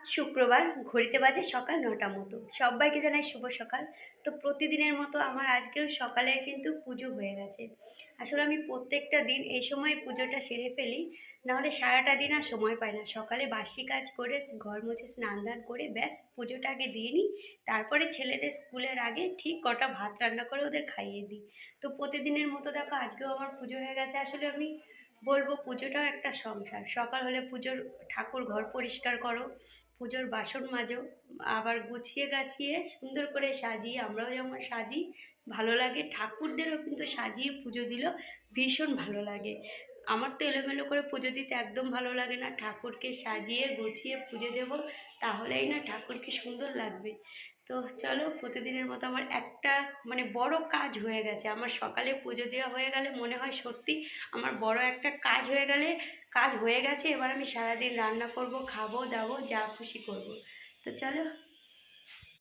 শুক্রবার ঘড়িতে বাজে সকাল ৯টা মতো। সব্বাইকে জানাই শুভ সকাল। তো প্রতিদিনের মতো আমার আজকেও সকালে কিন্তু পুজো হয়ে গেছে। আসলে আমি প্রত্যেকটা দিন এই সময় পুজোটা সেরে ফেলি, নাহলে সারাটা দিন আর সময় পাই না। সকালে বাসি কাজ করে ঘর মুছে স্নান-দান করে ব্যাস পুজোটা আগে দিয়ে নিই। তারপরে ছেলেদের স্কুলের আগে ঠিক কটা ভাত রান্না করে ওদের খাইয়ে দিই। তো প্রতিদিনের মতো দেখো আজকেও আমার পুজো হয়ে গেছে। আসলে আমি বলবো পুজোটাও একটা সংসার। সকাল হলে পুজোর ঠাকুর ঘর পরিষ্কার করো, পুজোর বাসন মাজো, আবার গুছিয়ে গাছিয়ে সুন্দর করে সাজিয়ে আমরাও যেমন সাজি, ভালো লাগে ঠাকুরদেরও কিন্তু সাজিয়ে পুজো দিলেও ভীষণ ভালো লাগে। আমার তো এলোমেলো করে পুজো দিতে একদম ভালো লাগে না। ঠাকুরকে সাজিয়ে গুছিয়ে পুজো দেবো, তাহলেই না ঠাকুরকে সুন্দর লাগবে। তো চলো, প্রতিদিনের মতো আমার একটা বড় কাজ হয়ে গেছে। আমার সকালে পুজো দেওয়া হয়ে গেলে মনে হয় সত্যি আমার বড় একটা কাজ হয়ে গেলে, কাজ হয়ে গেছে। এবার আমি সারাদিন রান্না করব, খাবো দাবো, যা খুশি করব। তো চলো।